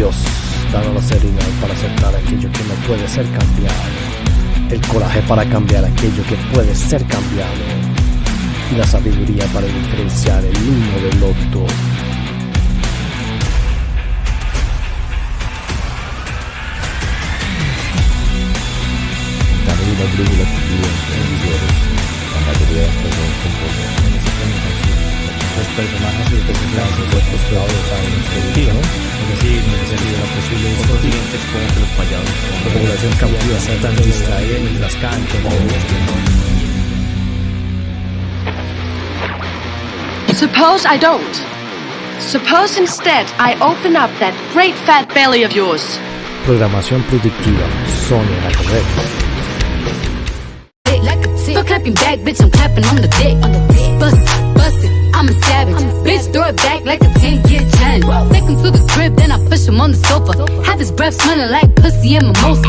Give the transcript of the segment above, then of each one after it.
Dios, danos la serenidad para aceptar aquello que no puede ser cambiado, el coraje para cambiar aquello que puede ser cambiado y la sabiduría para diferenciar el uno del otro. También la brújula que vive en videos, la mayoría de las personas con problemas en ese planeta los personajes y los personajes son cuerpos claves para el introductivo, ¿no? Es decir, no se olvida la posible contingente como que los fallados la población cautiva están distraída en las canchas. Suppose I don't. Suppose instead I open up that great fat belly of yours. Programación productiva, Sonia la correcta. So clapping back, bitch, I'm clapping on the dick. Bust it, I'm a savage. Bitch, throw it back like a 10-year challenge. Take him to the crib, then I push him on the sofa. Have his breath smelling like pussy and mimosa.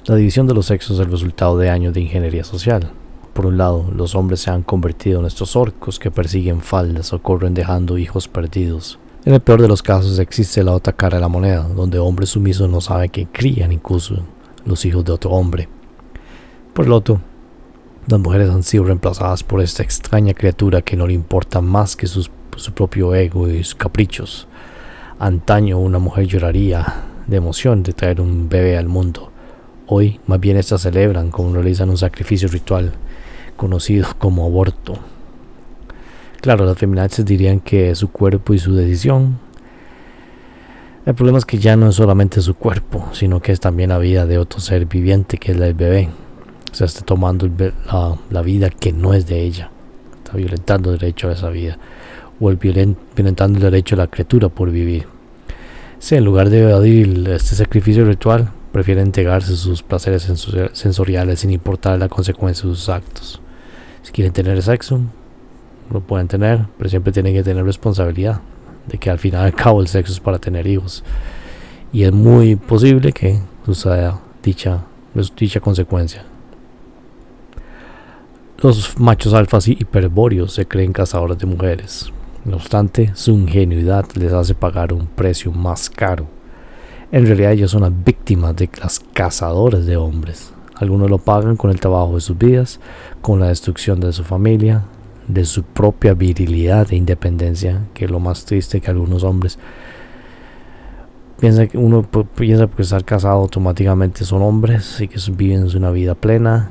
La división de los sexos es el resultado de años de ingeniería social. Por un lado, los hombres se han convertido en estos orcos que persiguen faldas o corren dejando hijos perdidos. En el peor de los casos existe la otra cara de la moneda, donde hombres sumisos no saben que crían incluso los hijos de otro hombre. Por el otro, las mujeres han sido reemplazadas por esta extraña criatura que no le importa más que su propio ego y sus caprichos. Antaño una mujer lloraría de emoción de traer un bebé al mundo. Hoy más bien estas celebran como realizan un sacrificio ritual conocido como aborto. Claro, las feminazis dirían que es su cuerpo y su decisión. El problema es que ya no es solamente su cuerpo, sino que es también la vida de otro ser viviente que es la del bebé. O sea, está tomando la vida que no es de ella. Está violentando el derecho a esa vida. O violentando el derecho de la criatura por vivir. Si en lugar de evadir este sacrificio ritual, prefieren entregarse sus placeres sensoriales sin importar la consecuencia de sus actos. Si quieren tener sexo, lo pueden tener, pero siempre tienen que tener responsabilidad de que al final y al cabo el sexo es para tener hijos. Y es muy posible que suceda dicha consecuencia. Los machos alfas y hiperbóreos se creen cazadores de mujeres. No obstante, su ingenuidad les hace pagar un precio más caro. En realidad ellos son las víctimas de las cazadoras de hombres. Algunos lo pagan con el trabajo de sus vidas, con la destrucción de su familia, de su propia virilidad e independencia, que es lo más triste, que algunos hombres piensa que estar casado automáticamente son hombres y que viven una vida plena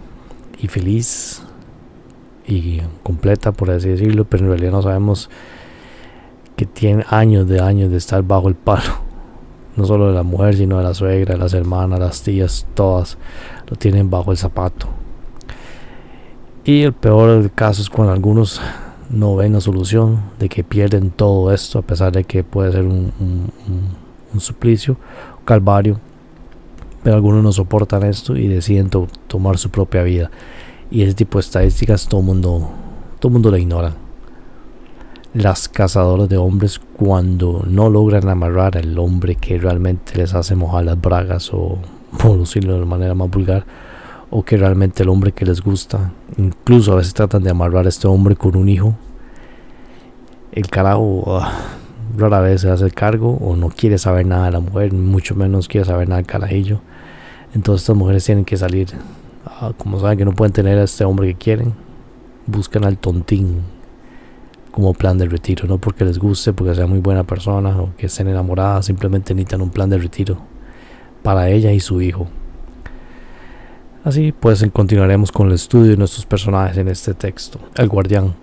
y feliz y completa, por así decirlo, pero en realidad no sabemos que tienen años de estar bajo el palo, no solo de la mujer, sino de la suegra, de las hermanas, las tías, todas lo tienen bajo el zapato. Y el peor caso es cuando algunos no ven la solución de que pierden todo esto, a pesar de que puede ser un suplicio, un calvario, pero algunos no soportan esto y deciden tomar su propia vida. Y ese tipo de estadísticas todo el mundo la ignora. Las cazadoras de hombres, cuando no logran amarrar al hombre que realmente les hace mojar las bragas, o por decirlo de manera más vulgar, o que realmente el hombre que les gusta, incluso a veces tratan de amarrar a este hombre con un hijo, el carajo rara vez se hace el cargo o no quiere saber nada de la mujer, mucho menos quiere saber nada del carajillo. Entonces estas mujeres tienen que salir, como saben que no pueden tener a este hombre que quieren, buscan al tontín como plan de retiro, no porque les guste, porque sea muy buena persona o que estén enamoradas, simplemente necesitan un plan de retiro para ella y su hijo. Así pues continuaremos con el estudio de nuestros personajes en este texto. El guardián.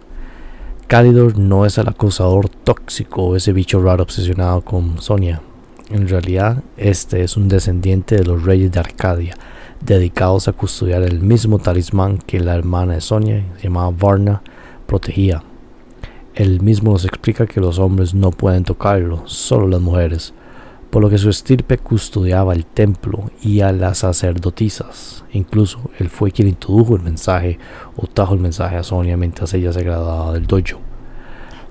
Calidor no es el acosador tóxico o ese bicho raro obsesionado con Sonia. En realidad este es un descendiente de los reyes de Arcadia, dedicados a custodiar el mismo talismán que la hermana de Sonia, llamada Varna, protegía. Él mismo nos explica que los hombres no pueden tocarlo, solo las mujeres, por lo que su estirpe custodiaba el templo y a las sacerdotisas. Incluso él fue quien introdujo el mensaje o trajo el mensaje a Sonia mientras ella se graduaba del dojo.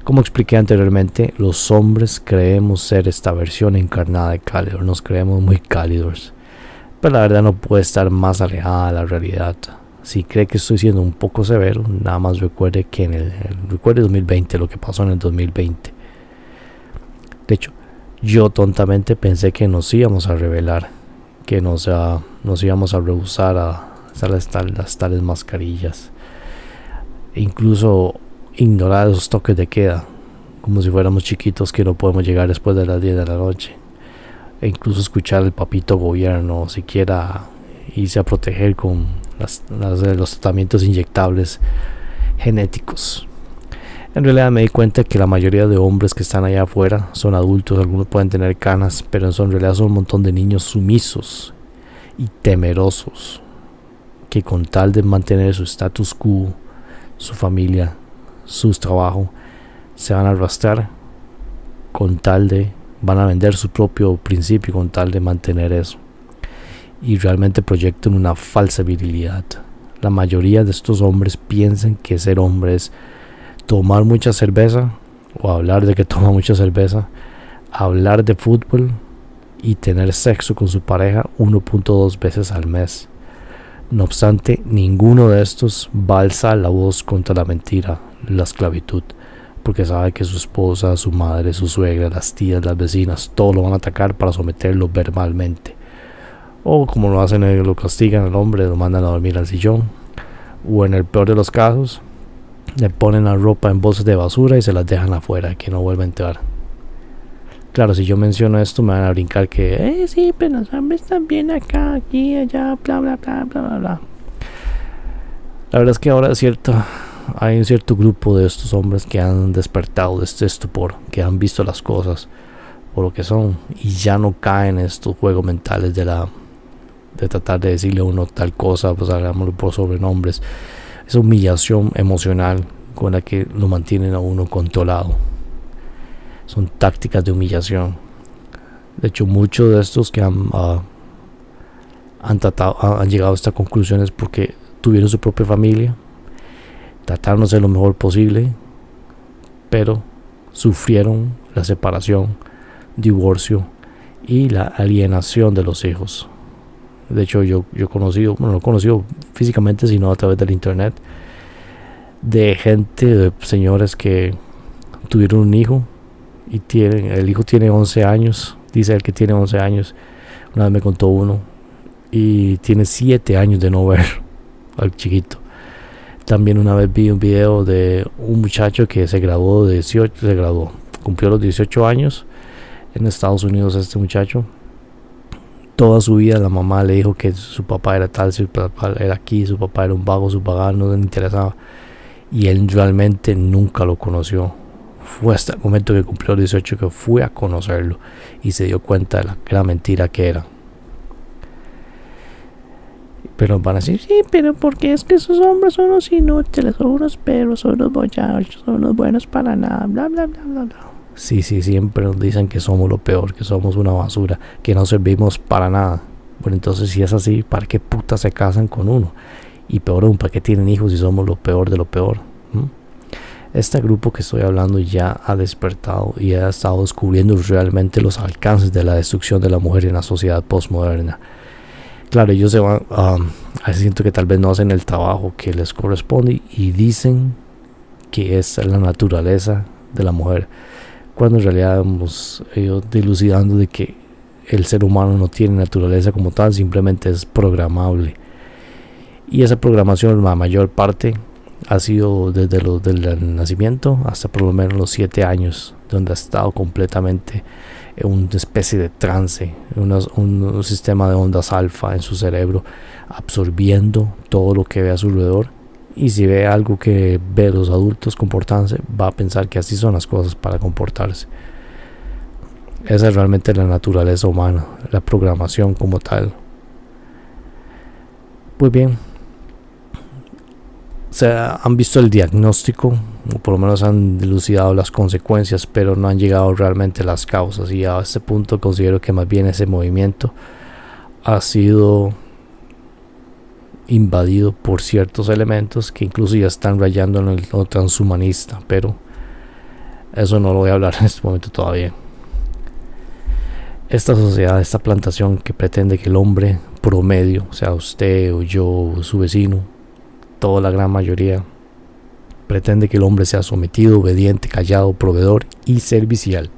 Como expliqué anteriormente, los hombres creemos ser esta versión encarnada de Calidor, nos creemos muy cálidos, pero la verdad no puede estar más alejada de la realidad. Si cree que estoy siendo un poco severo, nada más recuerde que recuerde 2020, lo que pasó en el 2020. De hecho, yo tontamente pensé que nos íbamos a rebelar, que nos íbamos a rehusar a usar las tales mascarillas, e incluso ignorar esos toques de queda, como si fuéramos chiquitos que no podemos llegar después de las 10 de la noche, e incluso escuchar al papito gobierno siquiera irse a proteger con los tratamientos inyectables genéticos. En realidad me di cuenta que la mayoría de hombres que están allá afuera son adultos, algunos pueden tener canas, pero en realidad son un montón de niños sumisos y temerosos que con tal de mantener su status quo, su familia, su trabajo, se van a arrastrar van a vender su propio principio con tal de mantener eso, y realmente proyectan una falsa virilidad. La mayoría de estos hombres piensan que ser hombre es tomar mucha cerveza, o hablar de que toma mucha cerveza, hablar de fútbol y tener sexo con su pareja 1.2 veces al mes. No obstante, ninguno de estos va a alzar la voz contra la mentira, la esclavitud, porque sabe que su esposa, su madre, su suegra, las tías, las vecinas, todos lo van a atacar para someterlo verbalmente. O como lo hacen, lo castigan al hombre, lo mandan a dormir al sillón, o en el peor de los casos, le ponen la ropa en bolsas de basura y se las dejan afuera, que no vuelva a entrar. Claro, si yo menciono esto me van a brincar que sí, pero los hombres también acá, aquí, allá, bla bla bla bla bla bla. La verdad es que ahora hay un cierto grupo de estos hombres que han despertado de este estupor, que han visto las cosas por lo que son y ya no caen en estos juegos mentales de tratar de decirle a uno tal cosa, pues hagámoslo por sobrenombres. Esa humillación emocional con la que lo mantienen a uno controlado. Son tácticas de humillación. De hecho, muchos de estos que han llegado a estas conclusiones porque tuvieron su propia familia, trataron de ser lo mejor posible, pero sufrieron la separación, divorcio y la alienación de los hijos. De hecho, yo he conocido, no he conocido físicamente, sino a través del internet, de gente, de señores que tuvieron un hijo y el hijo tiene 11 años, dice él que tiene 11 años, una vez me contó uno, y tiene 7 años de no ver al chiquito. También una vez vi un video de un muchacho que cumplió los 18 años en Estados Unidos. Este muchacho, toda su vida la mamá le dijo que su papá era tal, su papá era aquí, su papá era un vago, su papá no le interesaba, y él realmente nunca lo conoció. Fue hasta el momento que cumplió 18 que fue a conocerlo y se dio cuenta de la gran mentira que era. Pero van a decir, sí, pero porque es que esos hombres son unos inútiles, son unos perros, son unos bochachos, son unos buenos para nada, bla bla bla bla bla. Sí, siempre nos dicen que somos lo peor, que somos una basura, que no servimos para nada. Bueno, entonces si es así, ¿para qué puta se casan con uno? Y peor aún, ¿para qué tienen hijos si somos lo peor de lo peor? Este grupo que estoy hablando ya ha despertado y ha estado descubriendo realmente los alcances de la destrucción de la mujer en la sociedad postmoderna. Claro, ellos se van, siento que tal vez no hacen el trabajo que les corresponde y dicen que es la naturaleza de la mujer, cuando en realidad hemos ido dilucidando de que el ser humano no tiene naturaleza como tal, simplemente es programable. Y esa programación, la mayor parte, ha sido desde del nacimiento hasta por lo menos los 7 años, donde ha estado completamente en una especie de trance, un sistema de ondas alfa en su cerebro, absorbiendo todo lo que ve a su alrededor. Y si ve algo que ve los adultos comportándose, va a pensar que así son las cosas para comportarse. Esa es realmente la naturaleza humana, la programación como tal. Pues bien, han visto el diagnóstico, o por lo menos han dilucidado las consecuencias, pero no han llegado realmente a las causas. Y a este punto considero que más bien ese movimiento ha sido invadido por ciertos elementos que incluso ya están rayando en lo transhumanista, pero eso no lo voy a hablar en este momento todavía. Esta sociedad, esta plantación que pretende que el hombre promedio, o sea usted o yo o su vecino, toda la gran mayoría, pretende que el hombre sea sometido, obediente, callado, proveedor y servicial.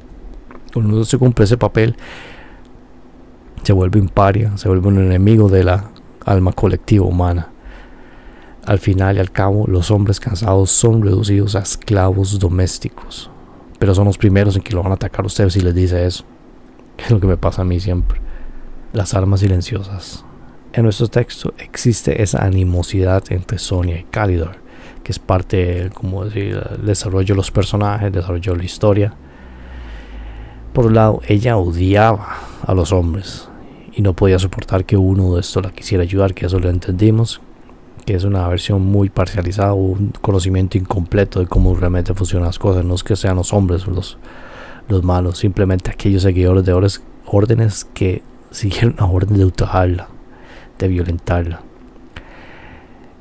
Cuando no se cumple ese papel, se vuelve un paria, se vuelve un enemigo de la alma colectiva humana. Al final y al cabo, los hombres cansados son reducidos a esclavos domésticos, pero son los primeros en que lo van a atacar a ustedes si les dice eso. Es lo que me pasa a mí siempre. Las armas silenciosas. En nuestro texto existe esa animosidad entre Sonia y Calidor, que es parte, como decir, el desarrollo de los personajes, el desarrollo de la historia. Por un lado, ella odiaba a los hombres y no podía soportar que uno de estos la quisiera ayudar, que eso lo entendimos, que es una versión muy parcializada, un conocimiento incompleto de cómo realmente funcionan las cosas. No es que sean los hombres los malos, simplemente aquellos seguidores de órdenes que siguieron la orden de ultrajarla, de violentarla.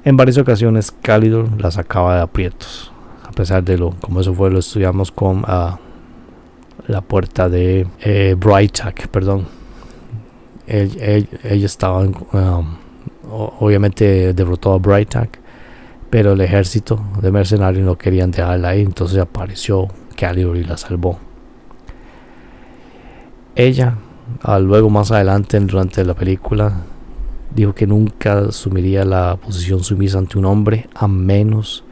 En varias ocasiones Calidor la sacaba de aprietos, a pesar de como eso fue, lo estudiamos con la puerta de Brightag, perdón. Ella estaba obviamente derrotó a Brightag, pero el ejército de mercenarios no querían dejarla ahí, entonces apareció Calidor y la salvó. Ella, luego más adelante durante la película, dijo que nunca asumiría la posición sumisa ante un hombre a menos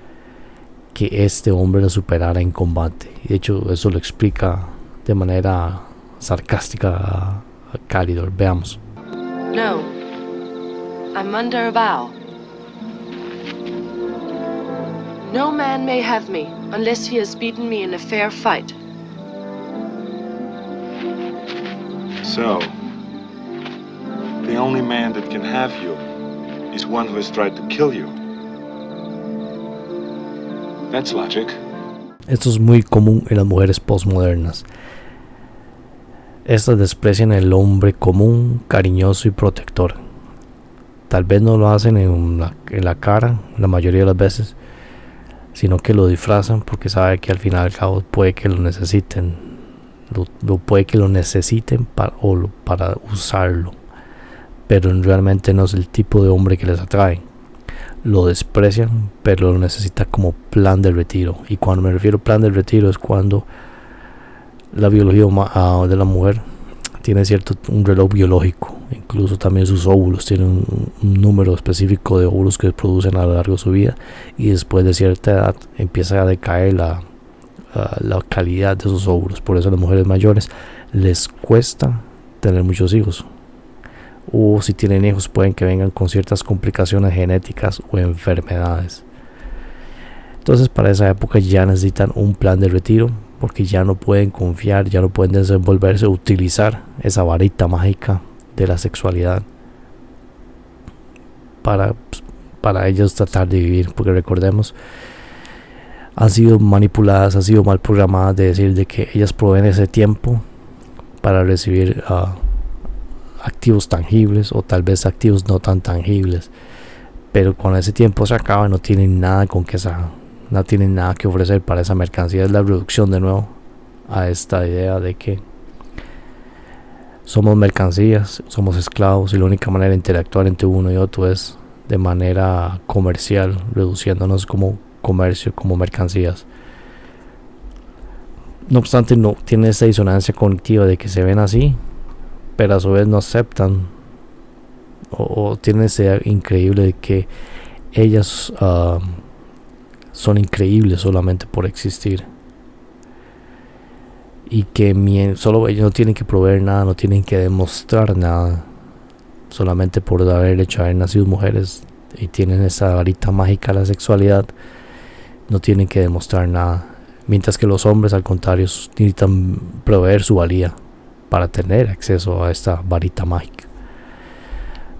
que este hombre la superara en combate. Y de hecho eso lo explica de manera sarcástica a Calidor. Veamos. No, I'm under a vow. No man may have me unless he has beaten me in a fair fight. So, the only man that can have you is one who has tried to kill you. That's logic. Esto es muy común en las mujeres postmodernas. Estas desprecian el hombre común, cariñoso y protector. Tal vez no lo hacen en la cara la mayoría de las veces, sino que lo disfrazan porque sabe que al final y al cabo puede que lo necesiten. Puede que lo necesiten para usarlo, pero realmente no es el tipo de hombre que les atrae. Lo desprecian, pero lo necesita como plan de retiro. Y cuando me refiero a plan de retiro es cuando la biología de la mujer tiene un reloj biológico. Incluso también sus óvulos tienen un número específico de óvulos que producen a lo largo de su vida, y después de cierta edad empieza a decaer la calidad de esos óvulos. Por eso a las mujeres mayores les cuesta tener muchos hijos, o si tienen hijos pueden que vengan con ciertas complicaciones genéticas o enfermedades. Entonces para esa época ya necesitan un plan de retiro, porque ya no pueden confiar, ya no pueden desenvolverse, utilizar esa varita mágica de la sexualidad para ellos tratar de vivir, porque recordemos, han sido manipuladas, han sido mal programadas de decir de que ellas proveen ese tiempo para recibir activos tangibles, o tal vez activos no tan tangibles, pero cuando ese tiempo se acaba no tienen nada no tienen nada que ofrecer para esa mercancía. Es la reducción de nuevo a esta idea de que somos mercancías, somos esclavos, y la única manera de interactuar entre uno y otro es de manera comercial, reduciéndonos como comercio, como mercancías. No obstante, no tiene esa disonancia cognitiva de que se ven así, pero a su vez no aceptan o tienen esa idea increíble de que ellas son increíbles solamente por existir, y que solo ellos no tienen que proveer nada, no tienen que demostrar nada, solamente por haber nacido mujeres y tienen esa varita mágica de la sexualidad, no tienen que demostrar nada, mientras que los hombres al contrario necesitan proveer su valía para tener acceso a esta varita mágica.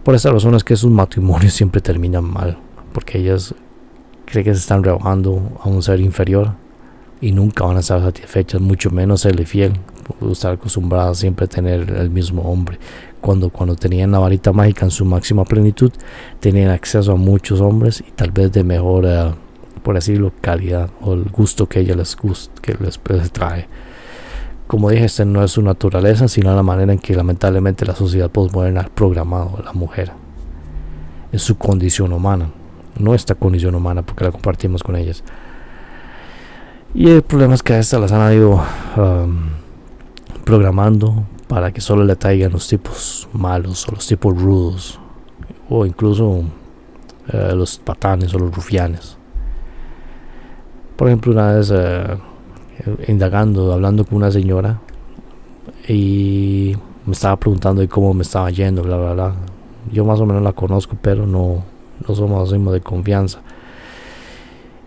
Por esa razón es que sus matrimonios siempre terminan mal, porque ellas creen que se están rebajando a un ser inferior y nunca van a estar satisfechas, mucho menos serle fiel, por estar acostumbradas siempre a tener el mismo hombre. Cuando tenían la varita mágica en su máxima plenitud, tenían acceso a muchos hombres y tal vez de mejor, por decirlo, calidad, o el gusto que ella les trae. Como dije, esta no es su naturaleza, sino la manera en que lamentablemente la sociedad postmoderna ha programado a la mujer. Es su condición humana. nuestra condición humana, porque la compartimos con ellas. Y el problema es que a estas las han ido programando para que solo le atraigan los tipos malos o los tipos rudos, o incluso los patanes o los rufianes. Por ejemplo, una vez hablando con una señora, y me estaba preguntando de cómo me estaba yendo, bla bla bla. Yo más o menos la conozco, pero no somos de confianza.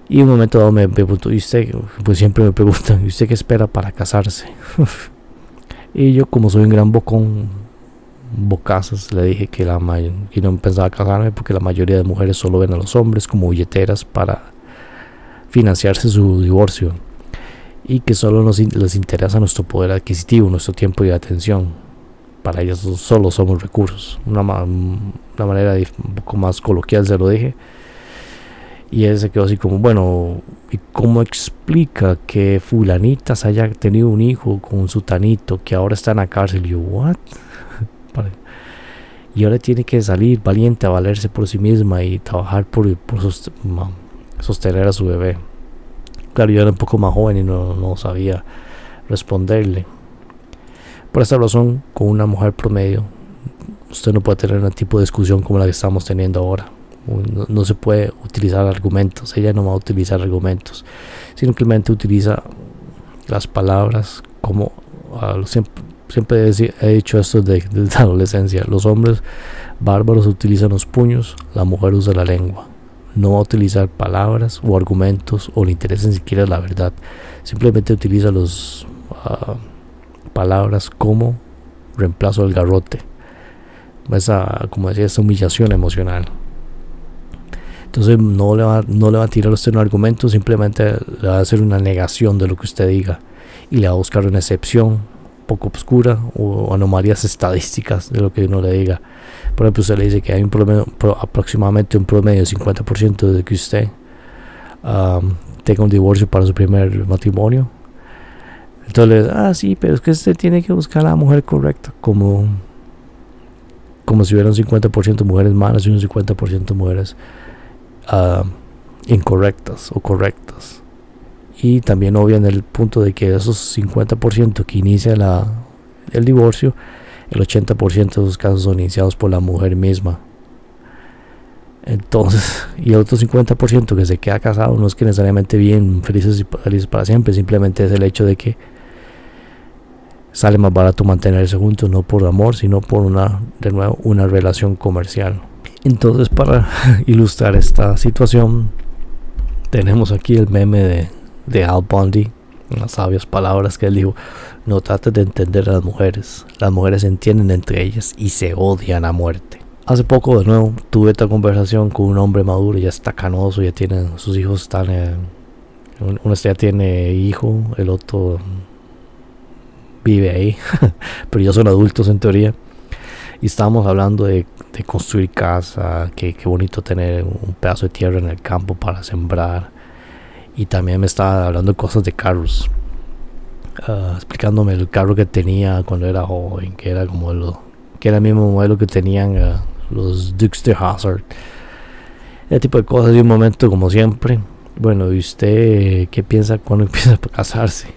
Y en un momento dado me preguntó: ¿y usted? Pues siempre me preguntan: ¿y usted qué espera para casarse? Y yo, como soy un gran bocazas, le dije que no pensaba casarme, porque la mayoría de mujeres solo ven a los hombres como billeteras para financiarse su divorcio, y que solo les interesa nuestro poder adquisitivo, nuestro tiempo y atención. Para ellas solo somos recursos. Una manera un poco más coloquial se lo dije. Y él se quedó así como: bueno, ¿y cómo explica que fulanita se haya tenido un hijo con sutanito que ahora está en la cárcel? Y yo, ¿what? Y ahora tiene que salir valiente a valerse por sí misma y trabajar por sostener a su bebé. Claro, yo era un poco más joven y no sabía responderle. Por esta razón, con una mujer promedio, usted no puede tener un tipo de discusión como la que estamos teniendo ahora. No se puede utilizar argumentos. Ella no va a utilizar argumentos, simplemente utiliza las palabras como siempre he dicho esto desde la adolescencia: los hombres bárbaros utilizan los puños, la mujer usa la lengua. No va a utilizar palabras o argumentos, o le interesa ni siquiera la verdad. Simplemente utiliza las palabras como reemplazo del garrote. Como decía, esa humillación emocional. Entonces no le va a tirar a usted un argumento, simplemente le va a hacer una negación de lo que usted diga, y le va a buscar una excepción poco oscura o anomalías estadísticas de lo que uno le diga. Por ejemplo, usted le dice que hay aproximadamente un promedio de 50% de que usted tenga un divorcio para su primer matrimonio. Entonces le dice: sí, pero es que usted tiene que buscar a la mujer correcta, como si hubiera un 50% mujeres malas y un 50% mujeres incorrectas o correctas. Y también obvian el punto de que de esos 50% que inicia el divorcio, el 80% de esos casos son iniciados por la mujer misma. Entonces, y el otro 50% que se queda casado, no es que necesariamente bien felices para siempre, simplemente es el hecho de que sale más barato mantenerse juntos, no por amor, sino por una relación comercial. Entonces, para ilustrar esta situación, tenemos aquí el meme de Al Bundy, unas sabias palabras que él dijo: no trates de entender a las mujeres se entienden entre ellas y se odian a muerte. Hace poco, de nuevo, tuve esta conversación con un hombre maduro, ya está canoso, ya tiene sus hijos, uno ya tiene hijo, el otro vive ahí, pero ya son adultos en teoría. Y estábamos hablando de construir casa, que bonito tener un pedazo de tierra en el campo para sembrar. Y también me estaba hablando de cosas de carros, explicándome el carro que tenía cuando era joven, que era que era el mismo modelo que tenían los Dukes de Hazzard. Ese tipo de cosas. Y un momento, como siempre: bueno, ¿y usted qué piensa cuando empieza a casarse?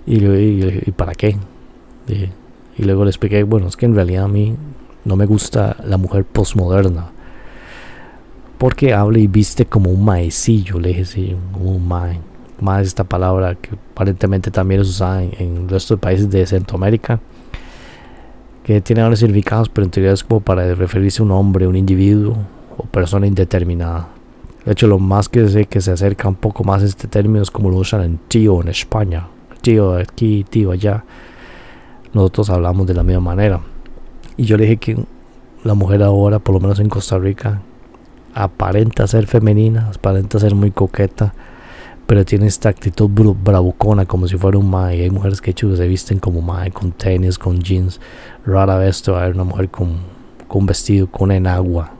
¿Y para qué? Y luego le expliqué: bueno, es que en realidad a mí no me gusta la mujer postmoderna, porque habla y viste como un maecillo. Le dije: sí, como un mae. Mae es esta palabra que aparentemente también es usada en el resto de países de Centroamérica, que tiene varios significados, pero en teoría es como para referirse a un hombre, un individuo o persona indeterminada. De hecho, lo más que sé que se acerca un poco más a este término es como lo usan en tío en España: tío aquí, tío allá. Nosotros hablamos de la misma manera. Y yo le dije que la mujer ahora, por lo menos en Costa Rica, aparenta ser femenina, aparenta ser muy coqueta, pero tiene esta actitud bravucona, como si fuera un mae. Hay mujeres que se visten como mae, con tenis, con jeans. Rara vez te va a ver una mujer con un vestido, con enagua.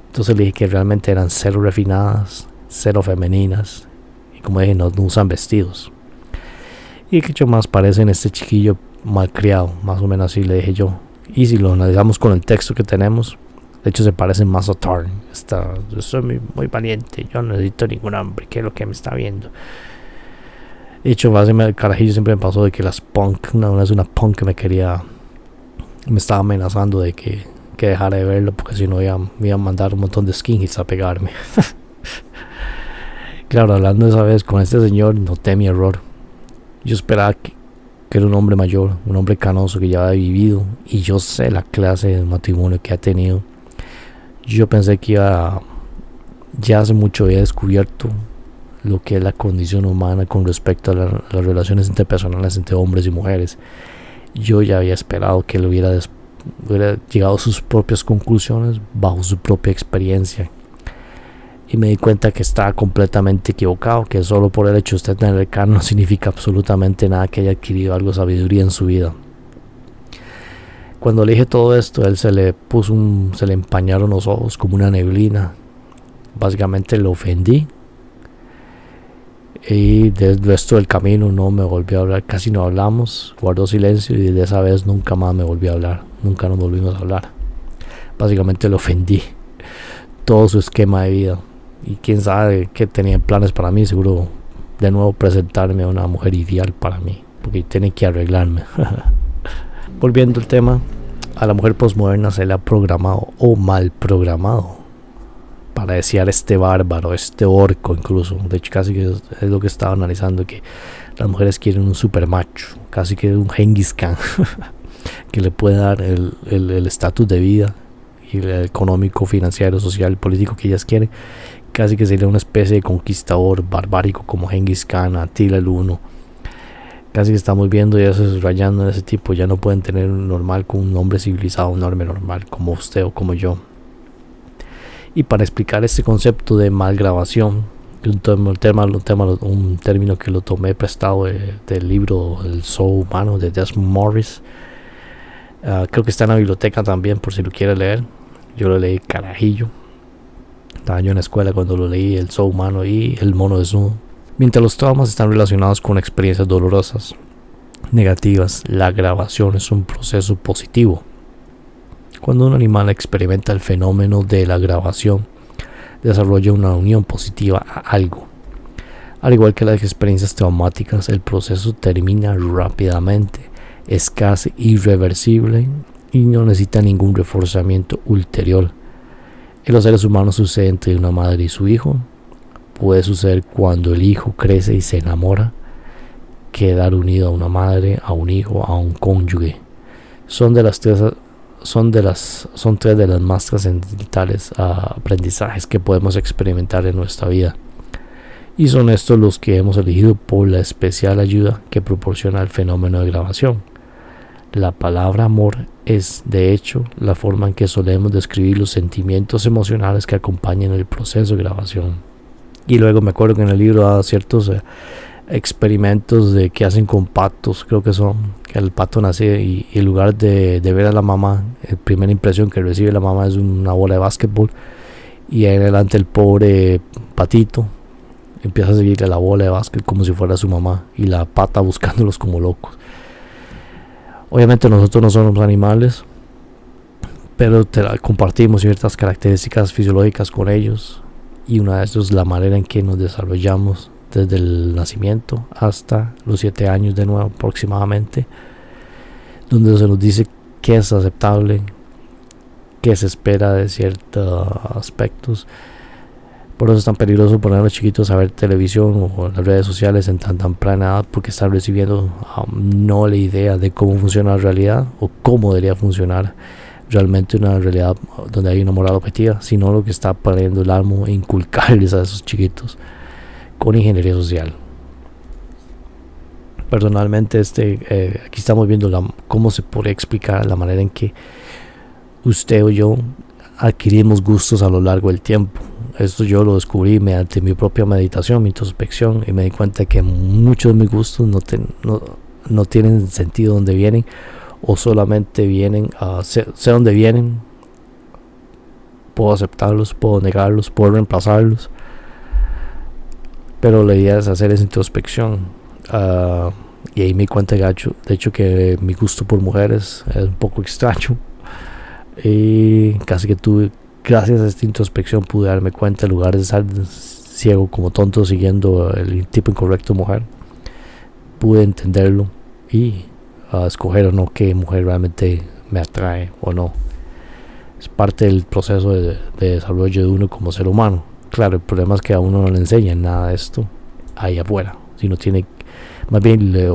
Entonces le dije que realmente eran cero refinadas, cero femeninas, y como dije, no usan vestidos. Y que yo más parecen este chiquillo malcriado, más o menos así le dije yo. Y si lo analizamos con el texto que tenemos, De hecho se parece más a Thor. Yo soy muy valiente, yo no necesito ningún hombre, que es lo que me está viendo. De hecho, el carajillo siempre me pasó de que las punk, una vez una punk que me estaba amenazando de que dejara de verlo, porque si no me iba a mandar un montón de skinheads a pegarme. Claro, hablando esa vez con este señor, noté mi error. Yo esperaba que era un hombre mayor, un hombre canoso que ya había vivido, y yo sé la clase de matrimonio que ha tenido. Yo pensé que ya hace mucho había descubierto lo que es la condición humana con respecto a las relaciones interpersonales entre hombres y mujeres. Yo ya había esperado que él hubiera llegado a sus propias conclusiones bajo su propia experiencia, y me di cuenta que estaba completamente equivocado, que solo por el hecho de usted tener carne no significa absolutamente nada que haya adquirido algo de sabiduría en su vida. Cuando le dije todo esto, él se le empañaron los ojos como una neblina. Básicamente lo ofendí, y del resto del camino no me volvió a hablar, casi no hablamos, guardó silencio, y desde esa vez nunca más me volvió a hablar, nunca nos volvimos a hablar. Básicamente lo ofendí, todo su esquema de vida, y quién sabe qué tenía planes para mí. Seguro de nuevo presentarme a una mujer ideal para mí, porque tiene que arreglarme. Volviendo al tema, a la mujer postmoderna se le ha programado o mal programado para desear este bárbaro, este orco incluso. De hecho, casi que es lo que estaba analizando, que las mujeres quieren un super macho, casi que un Genghis Khan, que le puede dar el estatus de vida y el económico, financiero, social, político que ellas quieren. Casi que sería una especie de conquistador barbárico como Genghis Khan, Attila el Uno. Casi que estamos viendo ya eso rayando en ese tipo. Ya no pueden tener un normal con un hombre civilizado, un hombre normal como usted o como yo. Y para explicar este concepto de malgrabación, un término que lo tomé prestado del libro El Zoo Humano de Desmond Morris. Creo que está en la biblioteca también, por si lo quiere leer. Yo lo leí carajillo. Estaba yo en la escuela cuando lo leí, El Zoo Humano y El Mono Desnudo. Mientras los traumas están relacionados con experiencias dolorosas, negativas, la grabación es un proceso positivo. Cuando un animal experimenta el fenómeno de la grabación, desarrolla una unión positiva a algo. Al igual que las experiencias traumáticas, el proceso termina rápidamente, es casi irreversible y no necesita ningún reforzamiento ulterior. En los seres humanos sucede entre una madre y su hijo. Puede suceder cuando el hijo crece y se enamora. Quedar unido a una madre, a un hijo, a un cónyuge. Son tres de las más trascendentales aprendizajes que podemos experimentar en nuestra vida. Y son estos los que hemos elegido por la especial ayuda que proporciona el fenómeno de grabación. La palabra amor es, de hecho, la forma en que solemos describir los sentimientos emocionales que acompañan el proceso de grabación. Y luego me acuerdo que en el libro da ciertos experimentos de que hacen con patos. Creo que el pato nace y en lugar de ver a la mamá, la primera impresión que recibe la mamá es una bola de básquetbol, y ahí en adelante el pobre patito empieza a seguir a la bola de básquet como si fuera su mamá, y la pata buscándolos como locos. Obviamente nosotros no somos animales, pero compartimos ciertas características fisiológicas con ellos, y una de esas es la manera en que nos desarrollamos desde el nacimiento hasta los 7 años de nuevo aproximadamente, donde se nos dice qué es aceptable, qué se espera de ciertos aspectos. Por eso es tan peligroso poner a los chiquitos a ver televisión o las redes sociales en tan temprana edad, porque están recibiendo no la idea de cómo funciona la realidad o cómo debería funcionar realmente una realidad donde hay una moral objetiva, sino lo que está poniendo el amo e inculcarles a esos chiquitos con ingeniería social. Personalmente aquí estamos viendo cómo se podría explicar la manera en que usted o yo adquirimos gustos a lo largo del tiempo. Esto yo lo descubrí mediante mi propia meditación, mi introspección, y me di cuenta que muchos de mis gustos no tienen sentido donde vienen, o solamente vienen sé dónde vienen. Puedo aceptarlos, puedo negarlos, puedo reemplazarlos, pero la idea es hacer esa introspección. Y ahí me di cuenta de hecho que mi gusto por mujeres es un poco extraño. Y casi que tuve, gracias a esta introspección, pude darme cuenta, en lugar de estar ciego como tonto siguiendo el tipo incorrecto de mujer, pude entenderlo y escoger o no qué mujer realmente me atrae o no. Es parte del proceso de desarrollo de uno como ser humano. Claro, el problema es que a uno no le enseñan nada de esto ahí afuera, sino tiene, más bien le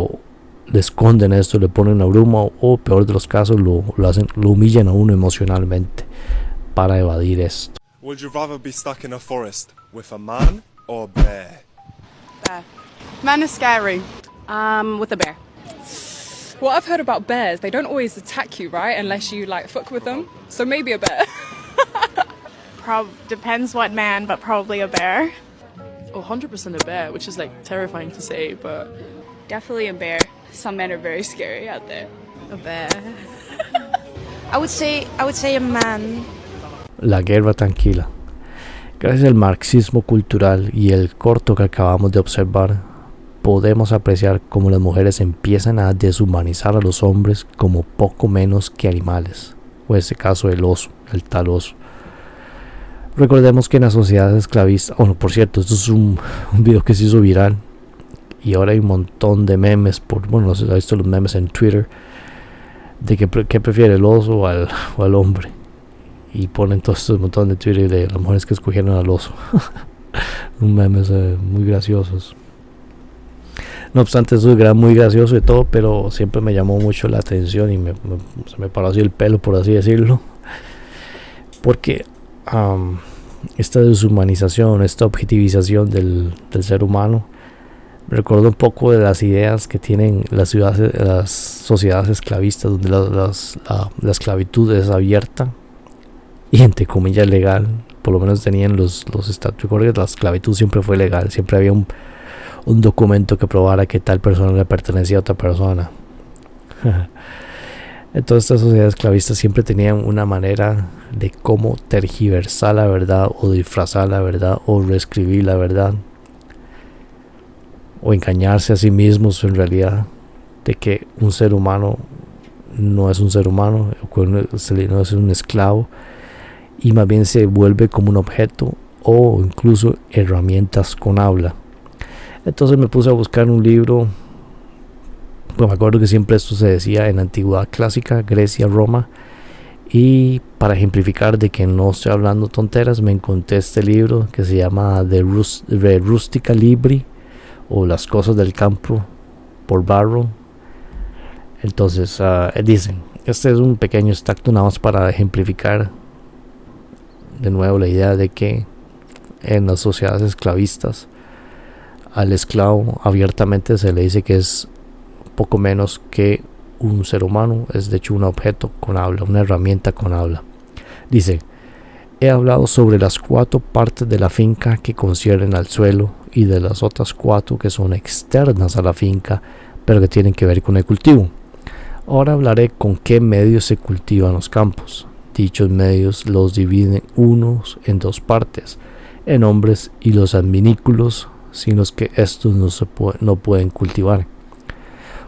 esconden esto, le ponen una bruma, o peor de los casos lo humillan a uno emocionalmente para evadir esto. Would you rather be stuck in a forest with a man or a bear? Bear. Man is scary. With a bear. What I've heard about bears, they don't always attack you, right? Unless you like fuck with them. So maybe a bear. Depends what man, but probably a bear. Oh, 100% a bear, which is like terrifying to say, but Definitely a bear. Some men are very scary out there. a bear. I would say a man. La guerra tranquila. Gracias al marxismo cultural y el corto que acabamos de observar, podemos apreciar cómo las mujeres empiezan a deshumanizar a los hombres como poco menos que animales, o en este caso el oso, el tal oso. Recordemos que en la sociedad esclavista, bueno, por cierto, esto es un video que se hizo viral y ahora hay un montón de memes, bueno, no sé si has visto los memes en Twitter, de que prefiere el oso o al hombre, y ponen todos estos montón de Twitter de las mujeres que escogieron al oso. Un memes muy graciosos. No obstante, eso es muy gracioso y todo, pero siempre me llamó mucho la atención y se me paró así el pelo, por así decirlo, porque esta deshumanización, esta objetivización del ser humano me recuerda un poco de las ideas que tienen las sociedades esclavistas, donde la esclavitud es abierta y entre comillas legal. Por lo menos tenían los estados. Recuerdo que la esclavitud siempre fue legal, siempre había un documento que probara que tal persona le pertenecía a otra persona. Entonces estas sociedades esclavistas siempre tenían una manera de cómo tergiversar la verdad, o disfrazar la verdad, o reescribir la verdad, o engañarse a sí mismos en realidad de que un ser humano no es un ser humano, o no es un esclavo, y más bien se vuelve como un objeto o incluso herramientas con habla. Entonces me puse a buscar un libro. Pues me acuerdo que siempre esto se decía en la antigüedad clásica, Grecia, Roma, y para ejemplificar de que no estoy hablando tonteras, me encontré este libro que se llama De Rustica Libri, o Las cosas del campo, por Barrow. Entonces dicen, este es un pequeño extracto nada más para ejemplificar de nuevo la idea de que en las sociedades esclavistas al esclavo abiertamente se le dice que es poco menos que un ser humano, es de hecho un objeto con habla, una herramienta con habla. Dice: he hablado sobre las 4 partes de la finca que conciernen al suelo y de las otras 4 que son externas a la finca, pero que tienen que ver con el cultivo. Ahora hablaré con qué medios se cultivan los campos. Dichos medios los dividen unos en 2 partes, en hombres y los adminículos, sin los que estos no pueden cultivar.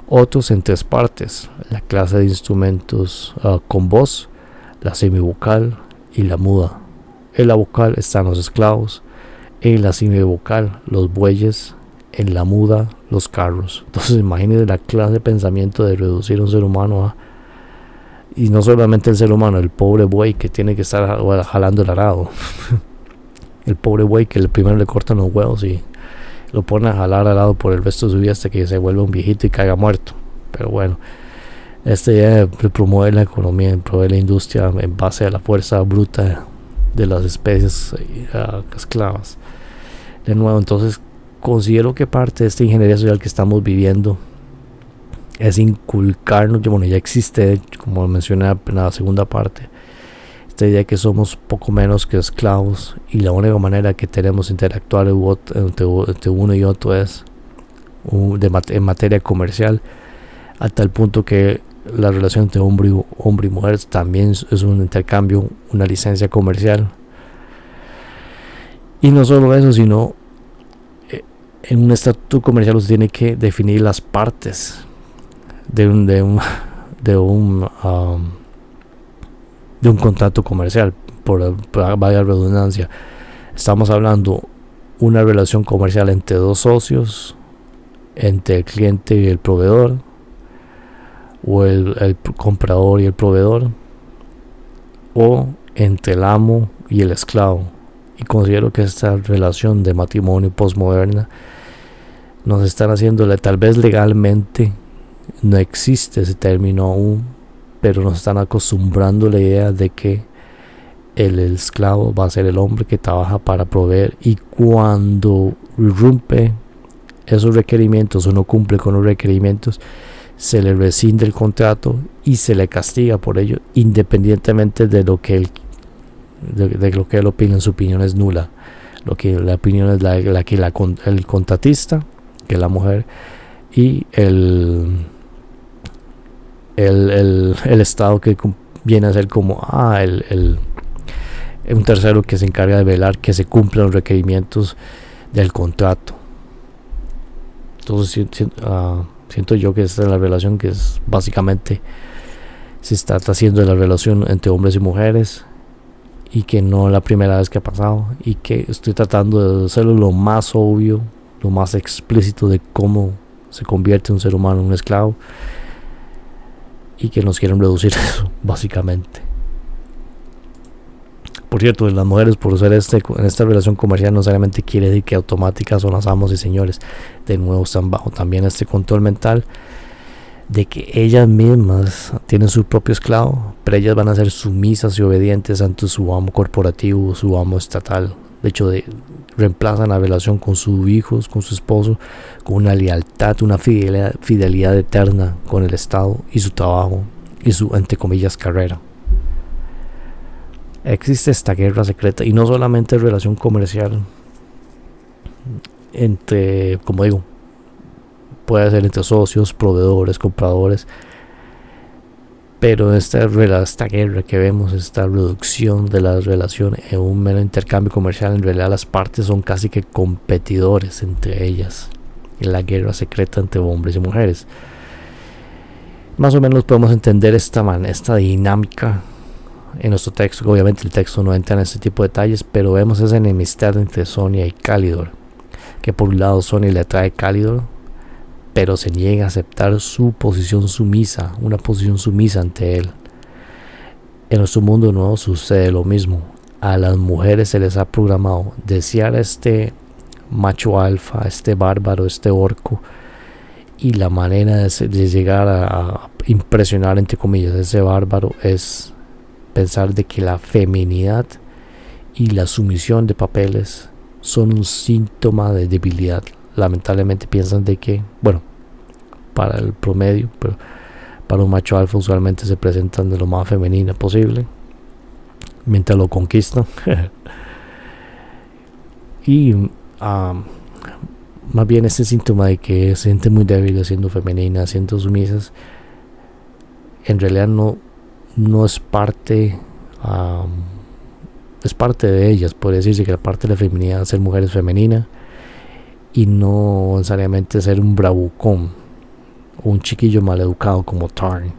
Otros en 3 partes, la clase de instrumentos con voz, la semivocal y la muda. En la vocal están los esclavos, en la semivocal los bueyes, en la muda los carros. Entonces imagínense la clase de pensamiento de reducir a un ser humano a, y no solamente el ser humano, el pobre buey que tiene que estar jalando el arado. El pobre buey que primero le cortan los huevos y lo pone a jalar arado por el resto de su vida hasta que se vuelva un viejito y caiga muerto. Pero bueno, este ya promueve la economía, promueve la industria en base a la fuerza bruta de las especies esclavas. De nuevo, entonces considero que parte de esta ingeniería social que estamos viviendo es inculcarnos, bueno, ya existe, como mencioné en la segunda parte, esta idea de que somos poco menos que esclavos, y la única manera que tenemos de interactuar entre uno y otro es en materia comercial, a tal punto que la relación entre hombre y mujer también es un intercambio, una licencia comercial. Y no solo eso, sino en un estatuto comercial usted tiene que definir las partes de de un contrato comercial, por vaya redundancia. Estamos hablando una relación comercial entre dos socios, entre el cliente y el proveedor, o el comprador y el proveedor, o entre el amo y el esclavo. Y considero que esta relación de matrimonio postmoderna nos están haciéndole, tal vez legalmente no existe ese término aún, pero nos están acostumbrando a la idea de que el esclavo va a ser el hombre que trabaja para proveer, y cuando irrumpe esos requerimientos o no cumple con los requerimientos, se le rescinde el contrato y se le castiga por ello, independientemente de lo que él opine. Su opinión es nula. La opinión es la que el contratista, que es la mujer, y el Estado, que viene a ser como un tercero que se encarga de velar que se cumplan los requerimientos del contrato. Entonces siento yo que esta es la relación que es básicamente se está haciendo de la relación entre hombres y mujeres, y que no es la primera vez que ha pasado, y que estoy tratando de hacerlo lo más obvio, lo más explícito de cómo se convierte un ser humano en un esclavo, y que nos quieren reducir eso básicamente. Por cierto, las mujeres, por ser en esta relación comercial, no necesariamente quiere decir que automáticas son las amos y señores. De nuevo están bajo también este control mental de que ellas mismas tienen su propio esclavo, pero ellas van a ser sumisas y obedientes ante su amo corporativo, su amo estatal. De hecho, reemplazan la relación con sus hijos, con su esposo, con una lealtad, una fidelidad eterna con el Estado y su trabajo y su, entre comillas, carrera. Existe esta guerra secreta, y no solamente relación comercial entre, como digo, puede ser entre socios, proveedores, compradores, pero esta guerra que vemos, esta reducción de las relaciones en un mero intercambio comercial, en realidad las partes son casi que competidores entre ellas, en la guerra secreta entre hombres y mujeres. Más o menos podemos entender esta dinámica en nuestro texto. Obviamente el texto no entra en este tipo de detalles, pero vemos esa enemistad entre Sonia y Calidor, que por un lado Sonia le atrae a Calidor, pero se niega a aceptar su posición sumisa, una posición sumisa ante él. En nuestro mundo nuevo sucede lo mismo. A las mujeres se les ha programado desear a este macho alfa, este bárbaro, este orco, y la manera de llegar a impresionar, entre comillas, a ese bárbaro es pensar de que la feminidad y la sumisión de papeles son un síntoma de debilidad. Lamentablemente piensan de que, bueno, para el promedio, pero para un macho alfa usualmente se presentan de lo más femenina posible mientras lo conquistan. Y más bien este síntoma de que se siente muy débil siendo femenina, siendo sumisas, en realidad no es parte, es parte de ellas. Puede decirse que la parte de la feminidad, ser mujer es femenina, y no necesariamente ser un bravucón, un chiquillo maleducado como Tarn.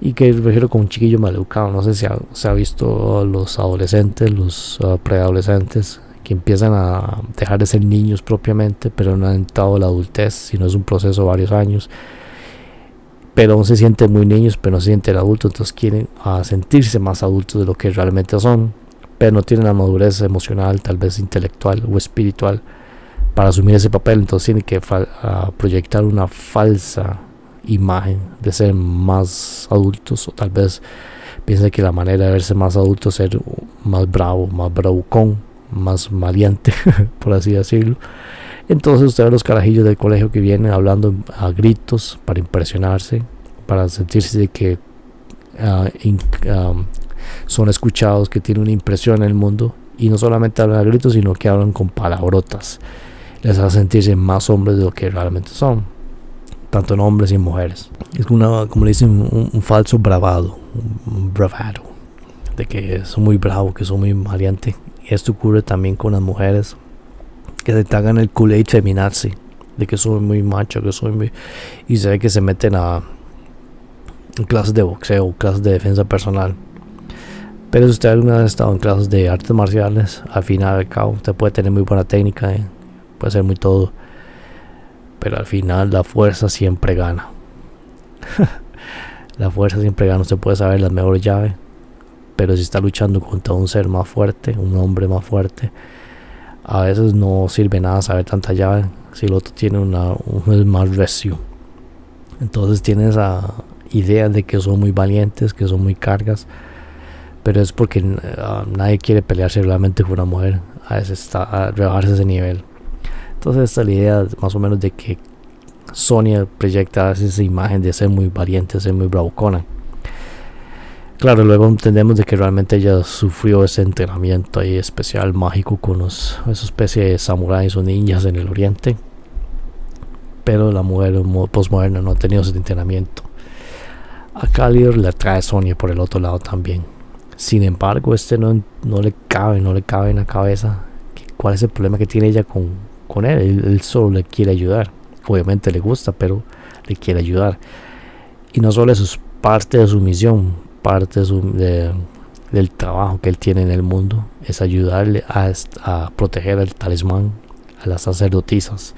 ¿Y qué me refiero con un chiquillo maleducado? No sé si se ha visto los adolescentes, los preadolescentes, que empiezan a dejar de ser niños propiamente, pero no han entrado a la adultez, sino es un proceso de varios años, pero aún se sienten muy niños, pero no se sienten adultos. Entonces quieren sentirse más adultos de lo que realmente son, pero no tienen la madurez emocional, tal vez intelectual o espiritual, para asumir ese papel. Entonces tienen que proyectar una falsa imagen de ser más adultos, o tal vez piensen que la manera de verse más adulto es ser más bravo, más bravucón, más maleante, por así decirlo. Entonces usted ve los carajillos del colegio que vienen hablando a gritos para impresionarse, para sentirse de que son escuchados, que tienen una impresión en el mundo, y no solamente hablan a gritos, sino que hablan con palabrotas. Les hace sentirse más hombres de lo que realmente son, tanto en hombres y en mujeres. Es como le dicen, un falso bravado, un bravado, de que son muy bravos, que son muy maleantes. Y esto ocurre también con las mujeres, que se tragan el Kool-Aid feminazi, de que soy muy macho, que soy muy... y se ve que se meten a clases de boxeo, clases de defensa personal, Pero si usted alguna vez ha estado en clases de artes marciales, al final al cabo usted puede tener muy buena técnica, puede ser muy todo, pero al final la fuerza siempre gana. La fuerza siempre gana. Usted puede saber las mejores llaves, pero si está luchando contra un ser más fuerte, un hombre más fuerte, a veces no sirve nada saber tanta llave si el otro tiene es más recio. Entonces tiene esa idea de que son muy valientes, que son muy cargas, pero es porque nadie quiere pelearse realmente con una mujer a rebajarse ese nivel. Entonces esta es la idea más o menos de que Sonya proyecta esa imagen de ser muy valiente, ser muy bravucona. Claro, luego entendemos de que realmente ella sufrió ese entrenamiento ahí especial, mágico, con esa especie de samuráis o ninjas en el oriente. Pero la mujer postmoderna no ha tenido ese entrenamiento. A Callier le atrae Sonya por el otro lado también. Sin embargo, no le cabe en la cabeza cuál es el problema que tiene ella con él. Él solo le quiere ayudar. Obviamente le gusta, pero le quiere ayudar. Y no solo eso, es parte de su misión, parte del trabajo que él tiene en el mundo, es ayudarle a proteger al talismán, a las sacerdotisas.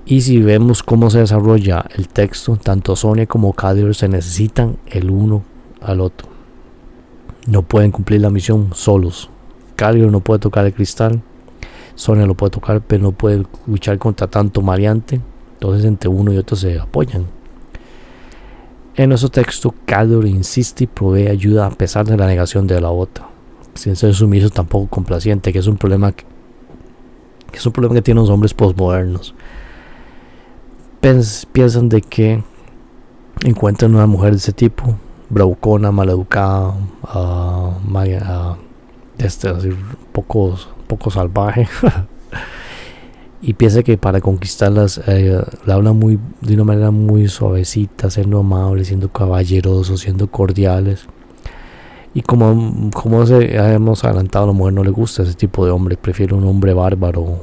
Y si vemos cómo se desarrolla el texto, tanto Sonya como Callier se necesitan el uno al otro. No pueden cumplir la misión solos. Callier no puede tocar el cristal, Sonya lo puede tocar, pero no puede luchar contra tanto maleante. Entonces entre uno y otro se apoyan. En nuestro texto, Callier insiste y provee ayuda a pesar de la negación de la otra, sin ser sumiso tampoco complaciente, que es un problema que tienen los hombres postmodernos. Piensan de que encuentran una mujer de ese tipo, bravucona, maleducada, poco salvaje, y piensa que para conquistarlas la habla de una manera muy suavecita, siendo amables, siendo caballerosos, siendo cordiales. Y como hemos adelantado, a la mujer no le gusta ese tipo de hombre, prefiere un hombre bárbaro,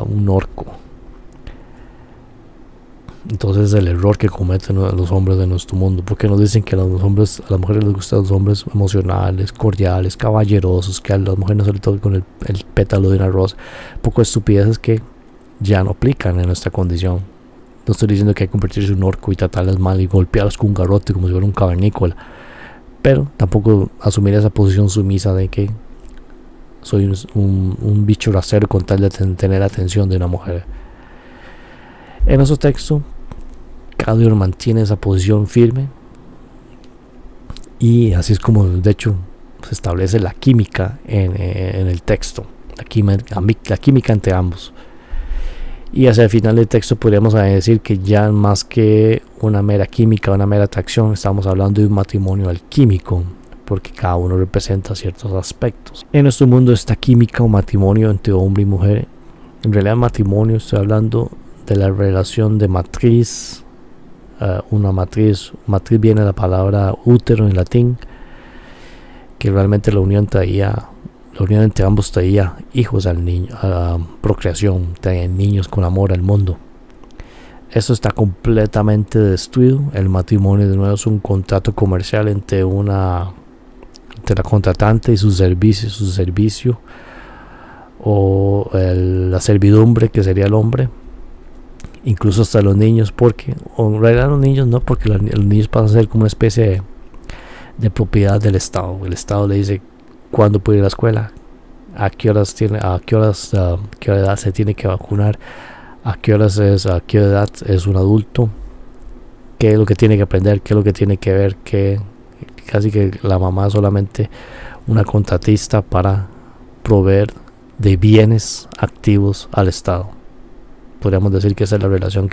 un orco. Entonces el error que cometen los hombres de nuestro mundo, porque nos dicen que a las mujeres les gustan los hombres emocionales, cordiales, caballerosos, que a las mujeres no se les toque con el pétalo de una rosa. Poco de estupideces que ya no aplican en nuestra condición. No estoy diciendo que hay que convertirse en un orco y tratarlas mal y golpearlas con un garrote como si fuera un cavernícola, pero tampoco asumir esa posición sumisa de que soy un bicho rasero con tal de tener la atención de una mujer. En nuestro texto, Callier mantiene esa posición firme, y así es como de hecho se establece la química en el texto, la química entre ambos. Y hacia el final del texto podríamos decir que ya más que una mera química, una mera atracción, estamos hablando de un matrimonio alquímico, porque cada uno representa ciertos aspectos. En nuestro mundo, esta química o matrimonio entre hombre y mujer, en realidad matrimonio, estoy hablando de la relación de matriz. Una matriz viene de la palabra útero en latín, que realmente la unión entre ambos traía hijos al niño, a la procreación, traía niños con amor al mundo. Eso está completamente destruido. El matrimonio de nuevo es un contrato comercial entre la contratante y su servicio, o la servidumbre, que sería el hombre. Incluso hasta los niños, porque en realidad los niños no, porque los niños pasan a ser como una especie de propiedad del Estado. El Estado le dice cuándo puede ir a la escuela, a qué edad se tiene que vacunar, a qué edad es un adulto, qué es lo que tiene que aprender, qué es lo que tiene que ver, casi que la mamá es solamente una contratista para proveer de bienes activos al Estado. Podríamos decir que esa es la relación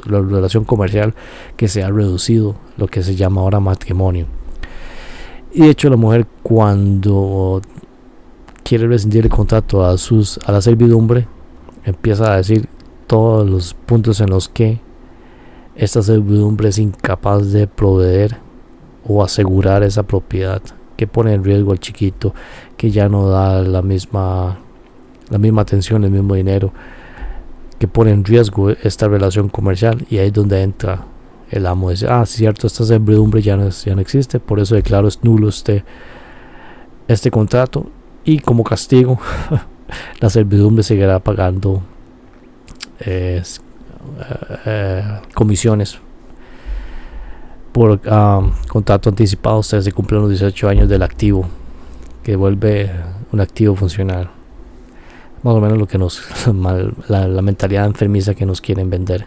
la relación comercial que se ha reducido, lo que se llama ahora matrimonio. Y de hecho la mujer, cuando quiere rescindir el contrato a la servidumbre, empieza a decir todos los puntos en los que esta servidumbre es incapaz de proveer o asegurar esa propiedad, que pone en riesgo al chiquito, que ya no da la misma atención, el mismo dinero, que pone en riesgo esta relación comercial. Y ahí es donde entra el amo dice, sí, cierto, esta servidumbre ya no existe, por eso declaro es nulo este contrato, y como castigo la servidumbre seguirá pagando comisiones por contrato anticipado hasta que se cumplen los 18 años del activo, que vuelve un activo funcional. Más o menos lo que la mentalidad enfermiza que nos quieren vender.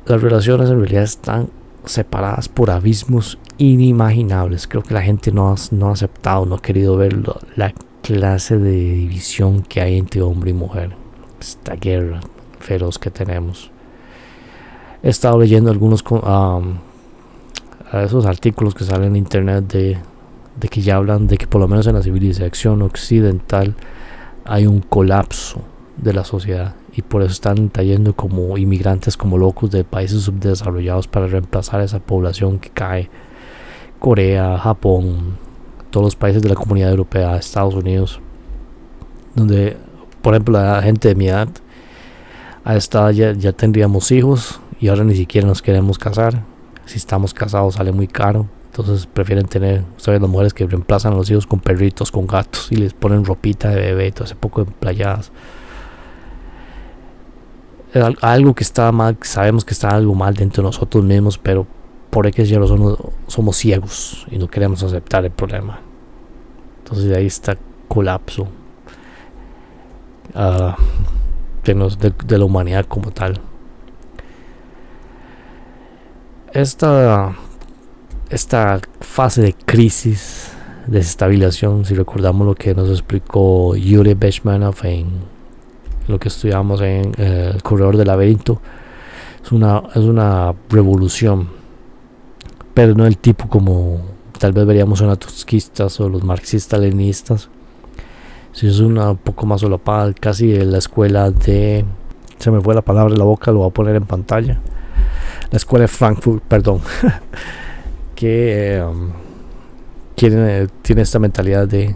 Las relaciones en realidad están separadas por abismos inimaginables. Creo que la gente no ha aceptado, no ha querido ver la clase de división que hay entre hombre y mujer. Esta guerra feroz que tenemos. He estado leyendo algunos esos artículos que salen en internet de que ya hablan de que por lo menos en la civilización occidental hay un colapso de la sociedad, y por eso están trayendo como inmigrantes como locos de países subdesarrollados para reemplazar esa población que cae. Corea, Japón, todos los países de la Comunidad Europea, Estados Unidos, donde por ejemplo la gente de mi edad ya tendríamos hijos y ahora ni siquiera nos queremos casar. Si estamos casados sale muy caro, entonces prefieren tener, ¿sabes? Las mujeres que reemplazan a los hijos con perritos, con gatos, y les ponen ropita de bebé y todo ese poco de playadas. Algo que está mal, sabemos que está algo mal dentro de nosotros mismos, pero por X somos ciegos y no queremos aceptar el problema. Entonces de ahí está colapso de la humanidad como tal. Esta fase de crisis, desestabilización, si recordamos lo que nos explicó Yuri Bezmenov en lo que estudiamos en el corredor del laberinto, es una revolución, pero no el tipo como tal vez veríamos en los trotskistas o los marxistas-leninistas. Si es una un poco más solapada, casi en la escuela de, se me fue la palabra de la boca, lo voy a poner en pantalla, la escuela de Frankfurt, perdón, que tiene esta mentalidad de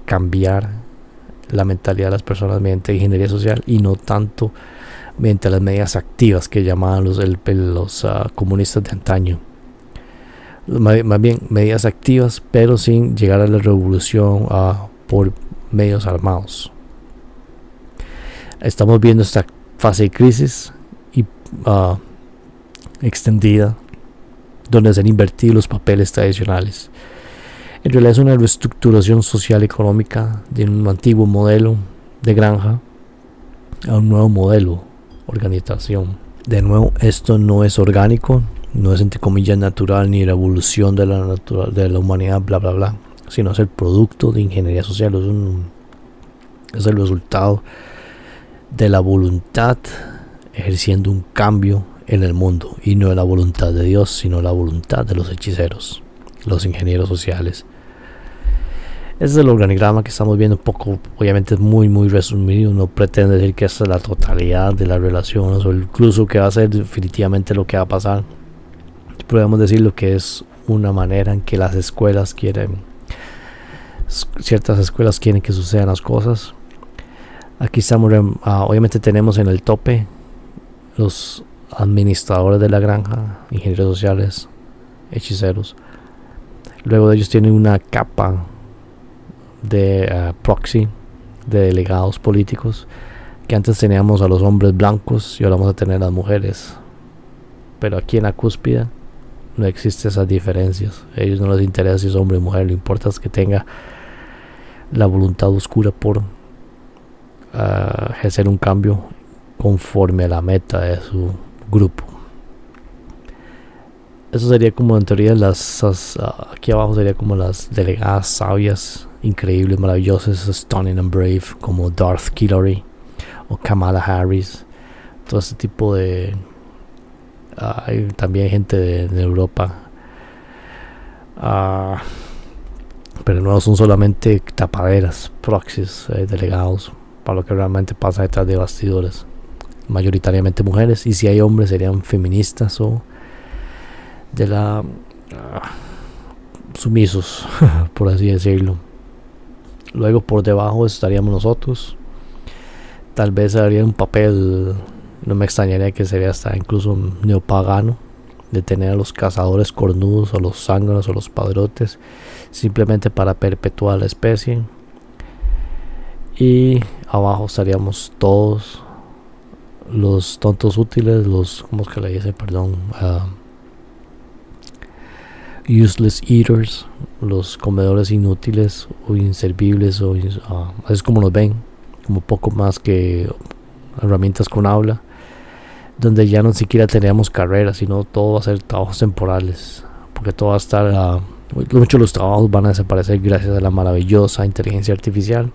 cambiar la mentalidad de las personas mediante ingeniería social y no tanto mediante las medidas activas que llamaban los comunistas de antaño. Más bien medidas activas, pero sin llegar a la revolución por medios armados. Estamos viendo esta fase de crisis y extendida, donde se han invertido los papeles tradicionales. En realidad es una reestructuración social y económica de un antiguo modelo de granja a un nuevo modelo de organización. De nuevo, esto no es orgánico, no es entre comillas natural ni la evolución de la humanidad, bla bla bla, sino es el producto de ingeniería social. Es el resultado de la voluntad ejerciendo un cambio en el mundo, y no de la voluntad de Dios, sino la voluntad de los hechiceros, los ingenieros sociales. Ese es el organigrama que estamos viendo, un poco, obviamente es muy muy resumido, no pretende decir que esta es la totalidad de las relaciones o incluso que va a ser definitivamente lo que va a pasar. Podemos decir lo que es una manera en que las escuelas ciertas escuelas quieren que sucedan las cosas. Aquí estamos, obviamente tenemos en el tope los administradores de la granja, ingenieros sociales, hechiceros. Luego de ellos tienen una capa de proxy, de delegados políticos, que antes teníamos a los hombres blancos y ahora vamos a tener a las mujeres. Pero aquí en la cúspide no existen esas diferencias. A ellos no les interesa si es hombre o mujer, lo importante es que tenga la voluntad oscura por ejercer un cambio conforme a la meta de su grupo. Eso sería como en teoría aquí abajo sería como las delegadas sabias, increíbles, maravillosas, stunning and brave, como Darth Hillary o Kamala Harris. Todo este tipo de hay también gente de Europa, pero no son solamente tapaderas, proxies, delegados para lo que realmente pasa detrás de bastidores. Mayoritariamente mujeres, y si hay hombres serían feministas o de la sumisos, por así decirlo. Luego por debajo estaríamos nosotros. Tal vez haría un papel No me extrañaría que sería hasta incluso neopagano, de tener a los cazadores cornudos, a los zánganos o los padrotes, simplemente para perpetuar la especie. Y abajo estaríamos todos los tontos útiles, los, ¿cómo es que le dice? Perdón, useless eaters, los comedores inútiles o inservibles, o es como los ven, como poco más que herramientas con habla, donde ya no siquiera teníamos carreras, sino todo va a ser trabajos temporales, porque todo va a estar, muchos de los trabajos van a desaparecer gracias a la maravillosa inteligencia artificial,